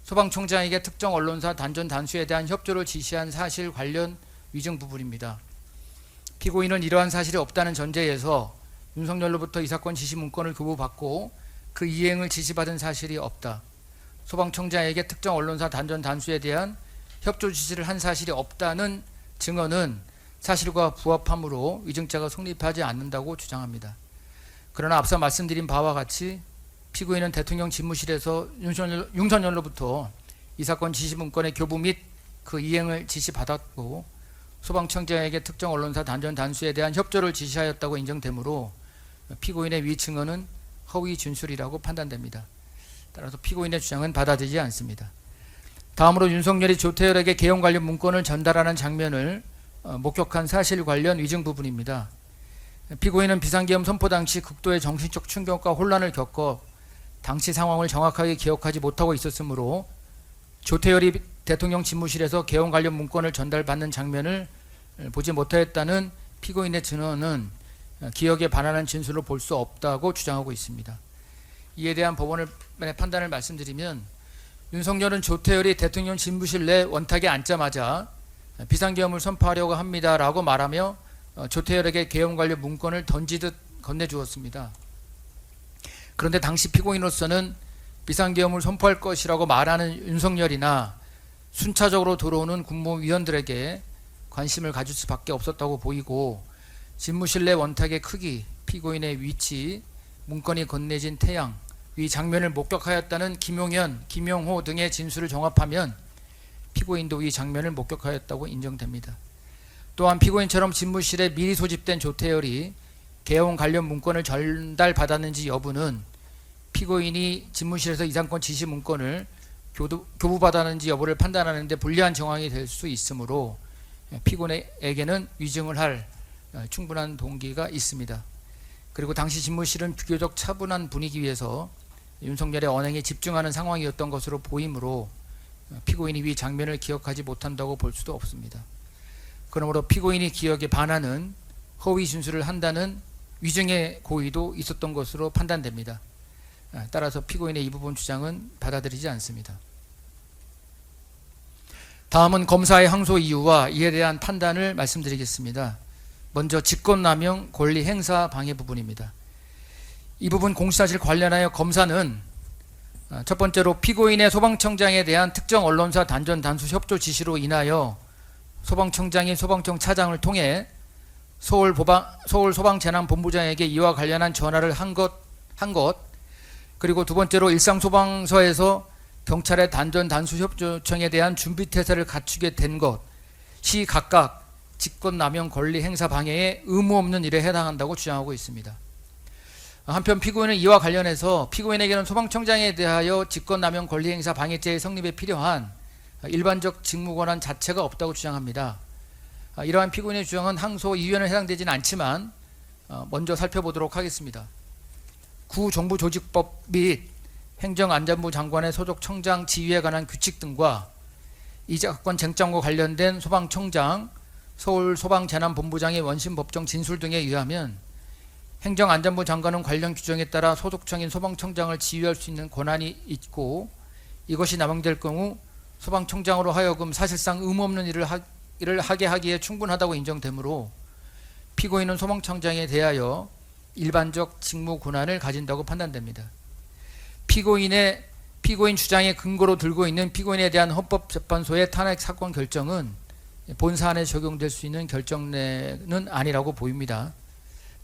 소방청장에게 특정 언론사 단전 단수에 대한 협조를 지시한 사실 관련 위증 부분입니다. 피고인은 이러한 사실이 없다는 전제에서 윤석열로부터 이 사건 지시 문건을 교부받고 그 이행을 지시받은 사실이 없다. 소방청장에게 특정 언론사 단전 단수에 대한 협조 지시를 한 사실이 없다는 증언은 사실과 부합하므로 위증죄가 성립하지 않는다고 주장합니다. 그러나 앞서 말씀드린 바와 같이 피고인은 대통령 집무실에서 윤석열로부터 이 사건 지시 문건의 교부 및 그 이행을 지시받았고 소방청장에게 특정 언론사 단전 단수에 대한 협조를 지시하였다고 인정되므로 피고인의 위 증언은 허위 진술이라고 판단됩니다. 따라서 피고인의 주장은 받아들이지 않습니다. 다음으로 윤석열이 조태열에게 개헌 관련 문건을 전달하는 장면을 목격한 사실 관련 위증 부분입니다. 피고인은 비상계엄 선포 당시 극도의 정신적 충격과 혼란을 겪어 당시 상황을 정확하게 기억하지 못하고 있었으므로 조태열이 대통령 집무실에서 개헌 관련 문건을 전달받는 장면을 보지 못하였다는 피고인의 증언은 기억에 반하는 진술로 볼 수 없다고 주장하고 있습니다. 이에 대한 법원의 판단을 말씀드리면 윤석열은 조태열이 대통령 집무실 내 원탁에 앉자마자 비상계엄을 선포하려고 합니다라고 말하며 조태열에게 개헌 관련 문건을 던지듯 건네주었습니다. 그런데 당시 피고인으로서는 비상계엄을 선포할 것이라고 말하는 윤석열이나 순차적으로 들어오는 국무위원들에게 관심을 가질 수밖에 없었다고 보이고 집무실 내 원탁의 크기, 피고인의 위치, 문건이 건네진 태양, 위 장면을 목격하였다는 김용현, 김용호 등의 진술을 종합하면 피고인도 이 장면을 목격하였다고 인정됩니다. 또한 피고인처럼 집무실에 미리 소집된 조태열이 개헌 관련 문건을 전달받았는지 여부는 피고인이 집무실에서 이 사건 지시 문건을 교부받았는지 여부를 판단하는 데 불리한 정황이 될 수 있으므로 피고인에게는 위증을 할 충분한 동기가 있습니다. 그리고 당시 집무실은 비교적 차분한 분위기에서 윤석열의 언행에 집중하는 상황이었던 것으로 보이므로 피고인이 위 장면을 기억하지 못한다고 볼 수도 없습니다. 그러므로 피고인이 기억에 반하는 허위 진술을 한다는 위증의 고의도 있었던 것으로 판단됩니다. 따라서 피고인의 이 부분 주장은 받아들이지 않습니다. 다음은 검사의 항소 이유와 이에 대한 판단을 말씀드리겠습니다. 먼저 직권남용 권리 행사 방해 부분입니다. 이 부분 공시사실 관련하여 검사는 첫 번째로 피고인의 소방청장에 대한 특정 언론사 단전 단수 협조 지시로 인하여 소방청장이 소방청 차장을 통해 서울 소방재난본부장에게 이와 관련한 전화를 한 것, 그리고 두 번째로 일상소방서에서 경찰의 단전 단수 협조 요청에 대한 준비태세를 갖추게 된 것이 각각 직권남용 권리 행사 방해에 의무 없는 일에 해당한다고 주장하고 있습니다. 한편 피고인은 이와 관련해서 피고인에게는 소방청장에 대하여 직권남용 권리 행사 방해죄의 성립에 필요한 일반적 직무권한 자체가 없다고 주장합니다. 이러한 피고인의 주장은 항소 이유에는 해당되지는 않지만 먼저 살펴보도록 하겠습니다. 구정부조직법 및 행정안전부 장관의 소속 청장 지위에 관한 규칙 등과 이 사건 쟁점과 관련된 소방청장, 서울소방재난본부장의 원심법정 진술 등에 의하면 행정안전부 장관은 관련 규정에 따라 소속청인 소방청장을 지휘할 수 있는 권한이 있고 이것이 남용될 경우 소방청장으로 하여금 사실상 의무 없는 일을 하게 하기에 충분하다고 인정되므로 피고인은 소방청장에 대하여 일반적 직무 권한을 가진다고 판단됩니다. 피고인 주장의 근거로 들고 있는 피고인에 대한 헌법재판소의 탄핵 사건 결정은 본 사안에 적용될 수 있는 결정내는 아니라고 보입니다.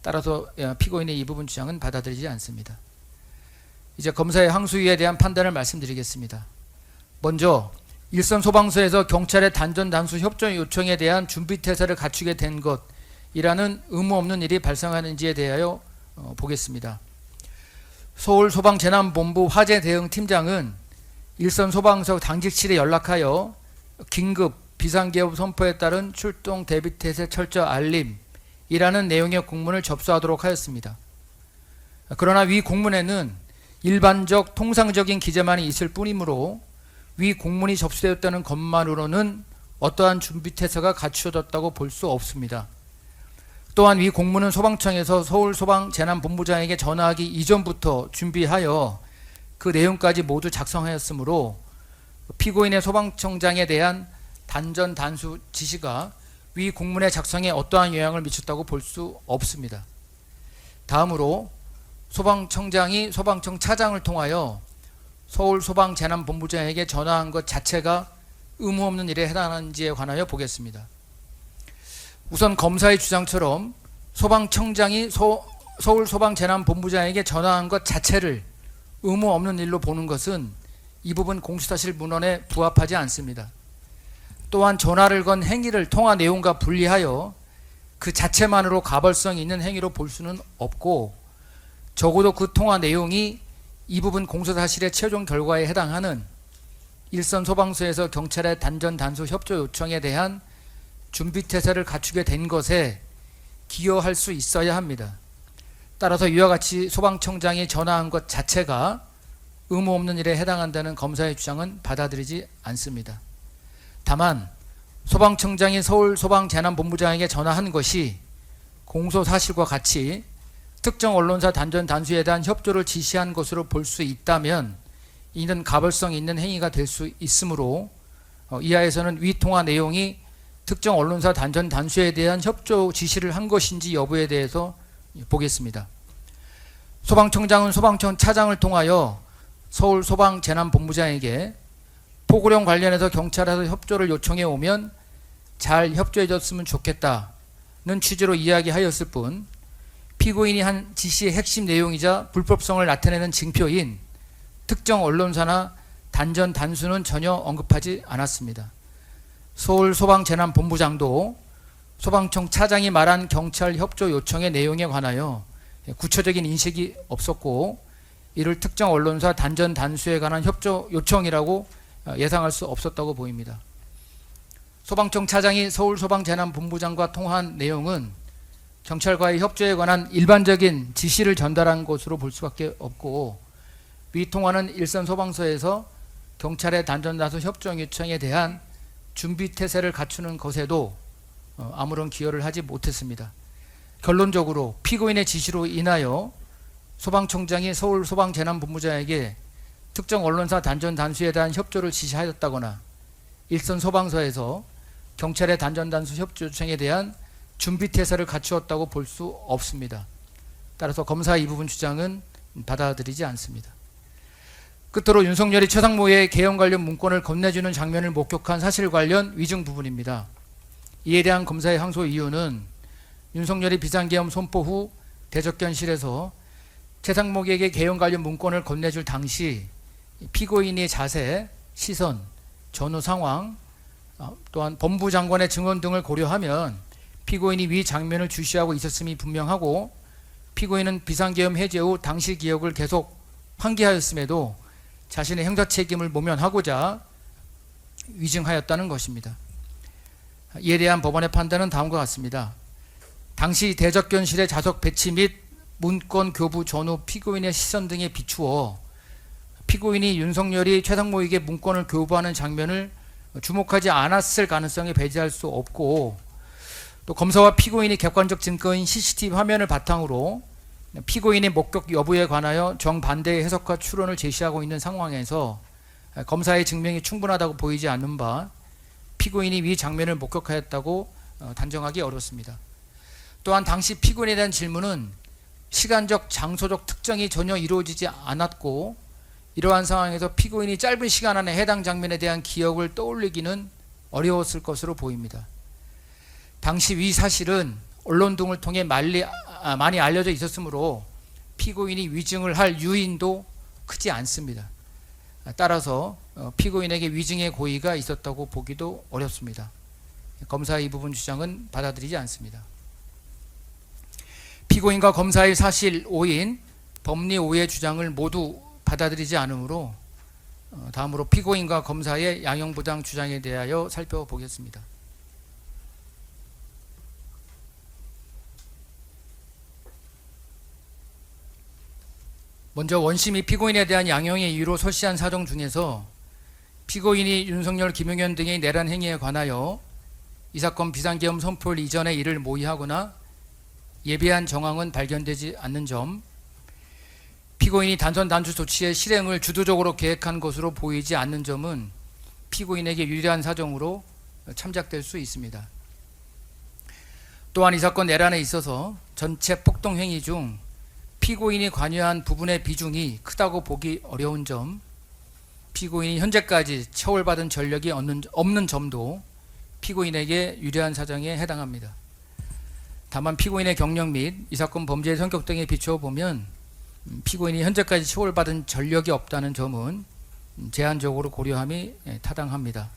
따라서 피고인의 이 부분 주장은 받아들이지 않습니다. 이제 검사의 항소유예에 대한 판단을 말씀드리겠습니다. 먼저 일선 소방서에서 경찰의 단전 단수 협조 요청에 대한 준비태세를 갖추게 된 것이라는 의무 없는 일이 발생하는지에 대하여 보겠습니다. 서울소방재난본부 화재대응팀장은 일선 소방서 당직실에 연락하여 긴급 비상계엄 선포에 따른 출동 대비태세 철저 알림이라는 내용의 공문을 접수하도록 하였습니다. 그러나 위 공문에는 일반적 통상적인 기재만이 있을 뿐이므로 위 공문이 접수되었다는 것만으로는 어떠한 준비태세가 갖추어졌다고 볼 수 없습니다. 또한 위 공문은 소방청에서 서울소방재난본부장에게 전화하기 이전부터 준비하여 그 내용까지 모두 작성하였으므로 피고인의 소방청장에 대한 단전 단수 지시가 위 공문의 작성에 어떠한 영향을 미쳤다고 볼 수 없습니다. 다음으로 소방청장이 소방청 차장을 통하여 서울소방재난본부장에게 전화한 것 자체가 의무 없는 일에 해당하는지에 관하여 보겠습니다. 우선 검사의 주장처럼 소방청장이 서울소방재난본부장에게 전화한 것 자체를 의무 없는 일로 보는 것은 이 부분 공수사실 문헌에 부합하지 않습니다. 또한 전화를 건 행위를 통화 내용과 분리하여 그 자체만으로 가벌성이 있는 행위로 볼 수는 없고, 적어도 그 통화 내용이 이 부분 공소사실의 최종 결과에 해당하는 일선 소방서에서 경찰의 단전 단수 협조 요청에 대한 준비태세를 갖추게 된 것에 기여할 수 있어야 합니다. 따라서 이와 같이 소방청장이 전화한 것 자체가 의무 없는 일에 해당한다는 검사의 주장은 받아들이지 않습니다. 다만 소방청장이 서울소방재난본부장에게 전화한 것이 공소사실과 같이 특정 언론사 단전 단수에 대한 협조를 지시한 것으로 볼 수 있다면 이는 가벌성이 있는 행위가 될 수 있으므로 이하에서는 위 통화 내용이 특정 언론사 단전 단수에 대한 협조 지시를 한 것인지 여부에 대해서 보겠습니다. 소방청장은 소방청 차장을 통하여 서울소방재난본부장에게 포고령 관련해서 경찰에서 협조를 요청해 오면 잘 협조해 줬으면 좋겠다는 취지로 이야기하였을 뿐, 피고인이 한 지시의 핵심 내용이자 불법성을 나타내는 징표인 특정 언론사나 단전 단수는 전혀 언급하지 않았습니다. 서울소방재난본부장도 소방청 차장이 말한 경찰 협조 요청의 내용에 관하여 구체적인 인식이 없었고, 이를 특정 언론사 단전 단수에 관한 협조 요청이라고 예상할 수 없었다고 보입니다. 소방청 차장이 서울소방재난본부장과 통화한 내용은 경찰과의 협조에 관한 일반적인 지시를 전달한 것으로 볼 수밖에 없고, 위 통화는 일선 소방서에서 경찰의 단전 단수 협조 요청에 대한 준비태세를 갖추는 것에도 아무런 기여를 하지 못했습니다. 결론적으로 피고인의 지시로 인하여 소방청장이 서울소방재난본부장에게 특정 언론사 단전 단수에 대한 협조를 지시하였다거나 일선 소방서에서 경찰의 단전 단수 협조 요청에 대한 준비태세를 갖추었다고 볼 수 없습니다. 따라서 검사의 이 부분 주장은 받아들이지 않습니다. 끝으로 윤석열이 최상무의 개헌 관련 문건을 건네주는 장면을 목격한 사실 관련 위증 부분입니다. 이에 대한 검사의 항소 이유는 윤석열이 비상계엄 선포 후 대적견실에서 최상목에게 개헌 관련 문건을 건네줄 당시 피고인의 자세, 시선, 전후 상황, 또한 법무장관의 증언 등을 고려하면 피고인이 위 장면을 주시하고 있었음이 분명하고, 피고인은 비상계엄 해제 후 당시 기억을 계속 환기하였음에도 자신의 형사책임을 모면하고자 위증하였다는 것입니다. 이에 대한 법원의 판단은 다음과 같습니다. 당시 대적견실의 좌석 배치 및 문건 교부 전후 피고인의 시선 등에 비추어 피고인이 윤석열이 최상무에게 문건을 교부하는 장면을 주목하지 않았을 가능성이 배제할 수 없고, 또 검사와 피고인이 객관적 증거인 CCTV 화면을 바탕으로 피고인의 목격 여부에 관하여 정반대의 해석과 추론을 제시하고 있는 상황에서 검사의 증명이 충분하다고 보이지 않는 바 피고인이 위 장면을 목격하였다고 단정하기 어렵습니다. 또한 당시 피고인에 대한 질문은 시간적, 장소적 특정이 전혀 이루어지지 않았고, 이러한 상황에서 피고인이 짧은 시간 안에 해당 장면에 대한 기억을 떠올리기는 어려웠을 것으로 보입니다. 당시 위 사실은 언론 등을 통해 많이 알려져 있었으므로 피고인이 위증을 할 유인도 크지 않습니다. 따라서 피고인에게 위증의 고의가 있었다고 보기도 어렵습니다. 검사의 이 부분 주장은 받아들이지 않습니다. 피고인과 검사의 사실 오인, 법리 오해 주장을 모두 받아들이지 않으므로 다음으로 피고인과 검사의 양형부당 주장에 대하여 살펴보겠습니다. 먼저 원심이 피고인에 대한 양형의 이유로 설시한 사정 중에서 피고인이 윤석열, 김용현 등의 내란 행위에 관하여 이 사건 비상계엄 선포일 이전에 이를 모의하거나 예비한 정황은 발견되지 않는 점, 피고인이 단선 단수 조치의 실행을 주도적으로 계획한 것으로 보이지 않는 점은 피고인에게 유리한 사정으로 참작될 수 있습니다. 또한 이 사건 내란에 있어서 전체 폭동 행위 중 피고인이 관여한 부분의 비중이 크다고 보기 어려운 점, 피고인이 현재까지 처벌받은 전력이 없는 점도 피고인에게 유리한 사정에 해당합니다. 다만 피고인의 경력 및 이 사건 범죄의 성격 등에 비추어 보면 피고인이 현재까지 처벌받은 전력이 없다는 점은 제한적으로 고려함이 타당합니다.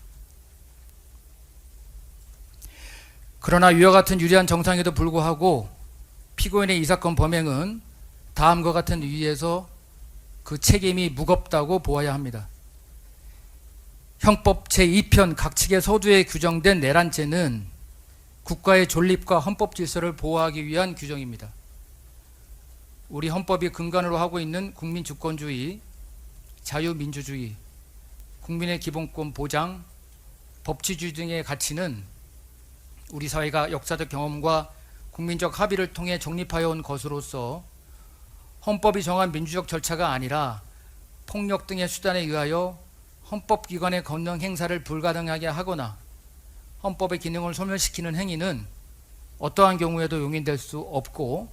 그러나 이와 같은 유리한 정상에도 불구하고 피고인의 이 사건 범행은 다음과 같은 이유에서 그 책임이 무겁다고 보아야 합니다. 형법 제2편 각칙의 서두에 규정된 내란죄는 국가의 존립과 헌법 질서를 보호하기 위한 규정입니다. 우리 헌법이 근간으로 하고 있는 국민주권주의, 자유민주주의, 국민의 기본권 보장, 법치주의 등의 가치는 우리 사회가 역사적 경험과 국민적 합의를 통해 정립하여 온 것으로서 헌법이 정한 민주적 절차가 아니라 폭력 등의 수단에 의하여 헌법기관의 권능 행사를 불가능하게 하거나 헌법의 기능을 소멸시키는 행위는 어떠한 경우에도 용인될 수 없고,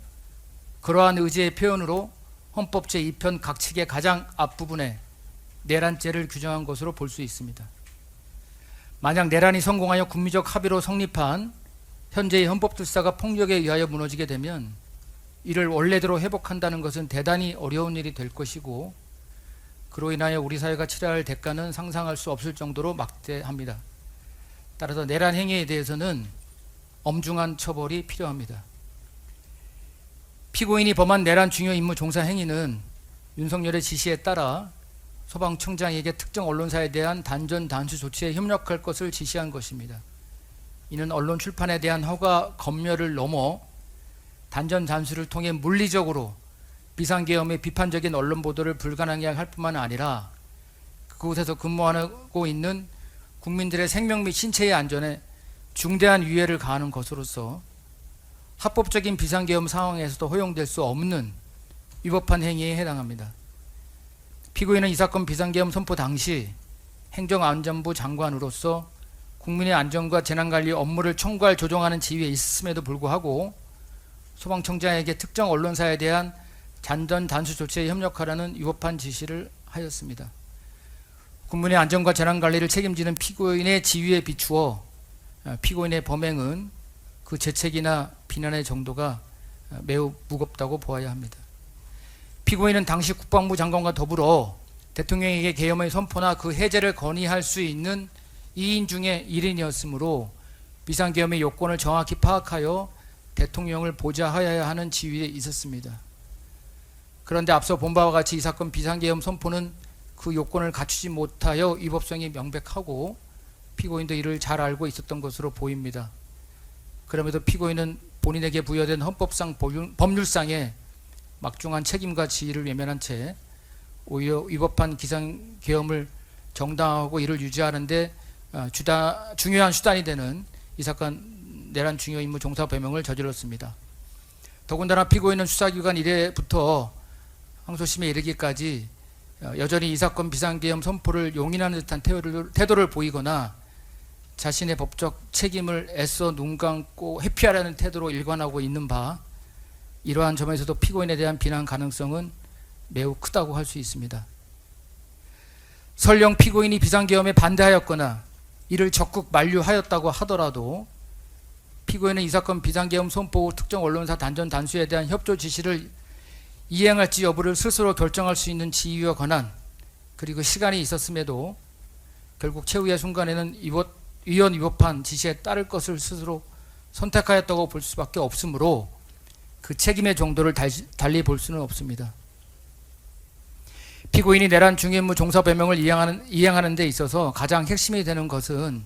그러한 의지의 표현으로 헌법 제2편 각칙의 가장 앞부분에 내란죄를 규정한 것으로 볼 수 있습니다. 만약 내란이 성공하여 국민적 합의로 성립한 현재의 헌법질서가 폭력에 의하여 무너지게 되면 이를 원래대로 회복한다는 것은 대단히 어려운 일이 될 것이고, 그로 인하여 우리 사회가 치러야 할 대가는 상상할 수 없을 정도로 막대합니다. 따라서 내란 행위에 대해서는 엄중한 처벌이 필요합니다. 피고인이 범한 내란 중요 임무 종사 행위는 윤석열의 지시에 따라 소방청장에게 특정 언론사에 대한 단전 단수 조치에 협력할 것을 지시한 것입니다. 이는 언론 출판에 대한 허가 검열을 넘어 단전 단수를 통해 물리적으로 비상계엄의 비판적인 언론 보도를 불가능하게 할 뿐만 아니라 그곳에서 근무하고 있는 국민들의 생명 및 신체의 안전에 중대한 위해를 가하는 것으로서 합법적인 비상계엄 상황에서도 허용될 수 없는 위법한 행위에 해당합니다. 피고인은 이 사건 비상계엄 선포 당시 행정안전부 장관으로서 국민의 안전과 재난관리 업무를 총괄 조정하는 지위에 있음에도 불구하고 소방청장에게 특정 언론사에 대한 단전 단수 조치에 협력하라는 위법한 지시를 하였습니다. 국민의 안전과 재난관리를 책임지는 피고인의 지위에 비추어 피고인의 범행은 그 재책이나 비난의 정도가 매우 무겁다고 보아야 합니다. 피고인은 당시 국방부 장관과 더불어 대통령에게 계엄의 선포나 그 해제를 건의할 수 있는 2인 중에 1인이었으므로 비상계엄의 요건을 정확히 파악하여 대통령을 보좌하여야 하는 지위에 있었습니다. 그런데 앞서 본 바와 같이 이 사건 비상계엄 선포는 그 요건을 갖추지 못하여 위법성이 명백하고 피고인도 이를 잘 알고 있었던 것으로 보입니다. 그럼에도 피고인은 본인에게 부여된 헌법상 법률상의 막중한 책임과 지위를 외면한 채 오히려 위법한 비상계엄을 정당화하고 이를 유지하는 데 중요한 수단이 되는 이 사건 내란 중요 임무 종사 배명을 저질렀습니다. 더군다나 피고인은 수사기관 이래부터 항소심에 이르기까지 여전히 이 사건 비상계엄 선포를 용인하는 듯한 태도를 보이거나 자신의 법적 책임을 애써 눈 감고 회피하려는 태도로 일관하고 있는 바, 이러한 점에서도 피고인에 대한 비난 가능성은 매우 크다고 할 수 있습니다. 설령 피고인이 비상계엄에 반대하였거나 이를 적극 만류하였다고 하더라도 피고인은 이 사건 비상계엄 선포 후 특정 언론사 단전 단수에 대한 협조 지시를 이행할지 여부를 스스로 결정할 수 있는 지위와 권한, 그리고 시간이 있었음에도 결국 최후의 순간에는 위헌 위법한 지시에 따를 것을 스스로 선택하였다고 볼 수밖에 없으므로 그 책임의 정도를 달리 볼 수는 없습니다. 피고인이 내란 중임무 종사 배명을 이행하는 데 있어서 가장 핵심이 되는 것은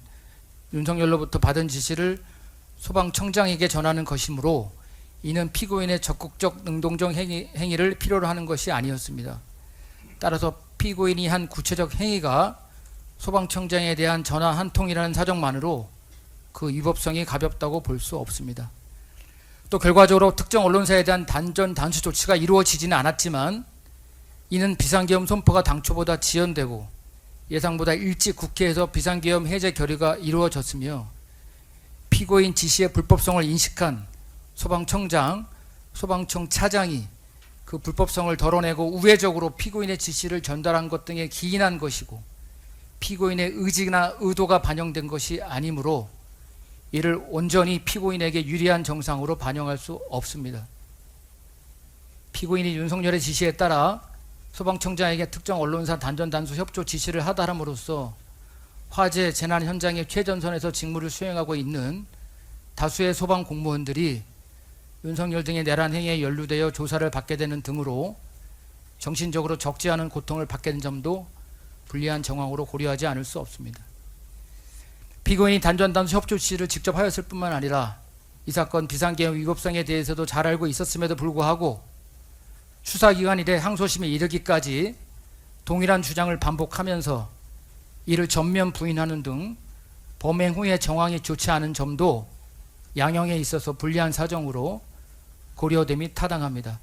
윤석열로부터 받은 지시를 소방청장에게 전하는 것이므로 이는 피고인의 적극적 능동적 행위를 필요로 하는 것이 아니었습니다. 따라서 피고인이 한 구체적 행위가 소방청장에 대한 전화 한 통이라는 사정만으로 그 위법성이 가볍다고 볼 수 없습니다. 또 결과적으로 특정 언론사에 대한 단전 단수 조치가 이루어지지는 않았지만 이는 비상계엄 선포가 당초보다 지연되고 예상보다 일찍 국회에서 비상계엄 해제 결의가 이루어졌으며 피고인 지시의 불법성을 인식한 소방청장, 소방청 차장이 그 불법성을 덜어내고 우회적으로 피고인의 지시를 전달한 것 등에 기인한 것이고 피고인의 의지나 의도가 반영된 것이 아니므로 이를 온전히 피고인에게 유리한 정상으로 반영할 수 없습니다. 피고인이 윤석열의 지시에 따라 소방청장에게 특정 언론사 단전 단수 협조 지시를 하다함으로써 화재 재난 현장의 최전선에서 직무를 수행하고 있는 다수의 소방 공무원들이 윤석열 등의 내란 행위에 연루되어 조사를 받게 되는 등으로 정신적으로 적지 않은 고통을 받게 된 점도 불리한 정황으로 고려하지 않을 수 없습니다. 피고인이 단전 단수 협조 지시를 직접 하였을 뿐만 아니라 이 사건 비상계엄 위법성에 대해서도 잘 알고 있었음에도 불구하고 수사기관 이래 항소심에 이르기까지 동일한 주장을 반복하면서 이를 전면 부인하는 등 범행 후의 정황이 좋지 않은 점도 양형에 있어서 불리한 사정으로 고려됨이 타당합니다.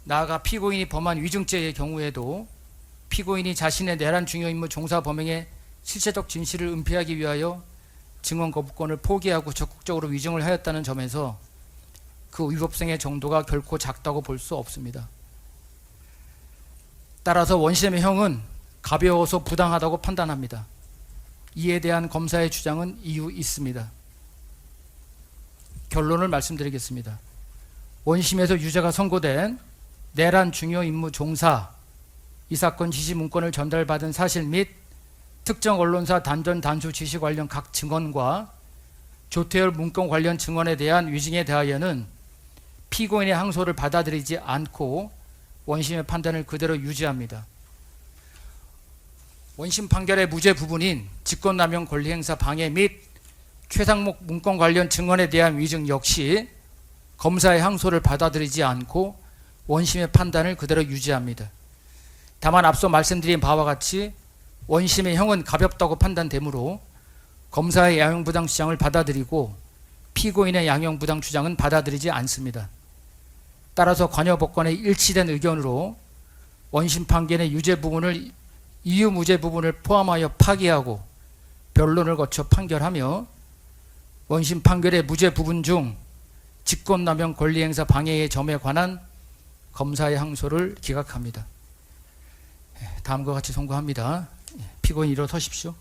나아가 피고인이 범한 위증죄의 경우에도 피고인이 자신의 내란 중요 임무 종사 범행의 실체적 진실을 은폐하기 위하여 증언 거부권을 포기하고 적극적으로 위증을 하였다는 점에서 그 위법성의 정도가 결코 작다고 볼 수 없습니다. 따라서 원심의 형은 가벼워서 부당하다고 판단합니다. 이에 대한 검사의 주장은 이유 있습니다. 결론을 말씀드리겠습니다. 원심에서 유죄가 선고된 내란 중요 임무 종사 이 사건 지시 문건을 전달받은 사실 및 특정 언론사 단전 단수 지시 관련 각 증언과 조태열 문건 관련 증언에 대한 위증에 대하여는 피고인의 항소를 받아들이지 않고 원심의 판단을 그대로 유지합니다. 원심 판결의 무죄 부분인 직권남용 권리행사 방해 및 최상목 문건 관련 증언에 대한 위증 역시 검사의 항소를 받아들이지 않고 원심의 판단을 그대로 유지합니다. 다만 앞서 말씀드린 바와 같이 원심의 형은 가볍다고 판단되므로 검사의 양형부당 주장을 받아들이고 피고인의 양형부당 주장은 받아들이지 않습니다. 따라서 관여법관의 일치된 의견으로 원심 판결의 유죄 부분을 이유 무죄 부분을 포함하여 파기하고 변론을 거쳐 판결하며 원심 판결의 무죄 부분 중 직권남용 권리행사 방해의 점에 관한 검사의 항소를 기각합니다. 다음과 같이 선고합니다. 피고인 일어서십시오.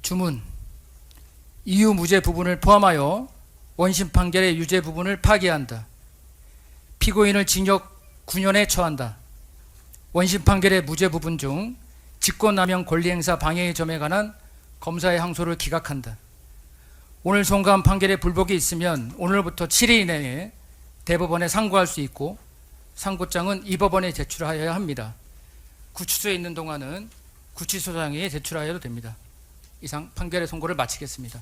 주문. 이유 무죄 부분을 포함하여 원심 판결의 유죄 부분을 파기한다. 피고인을 징역 9년에 처한다. 원심 판결의 무죄 부분 중 직권남용 권리행사 방해의 점에 관한 검사의 항소를 기각한다. 오늘 선고한 판결에 불복이 있으면 오늘부터 7일 이내에 대법원에 상고할 수 있고 상고장은 이 법원에 제출하여야 합니다. 구치소에 있는 동안은 구치소장에 제출하여도 됩니다. 이상 판결의 선고를 마치겠습니다.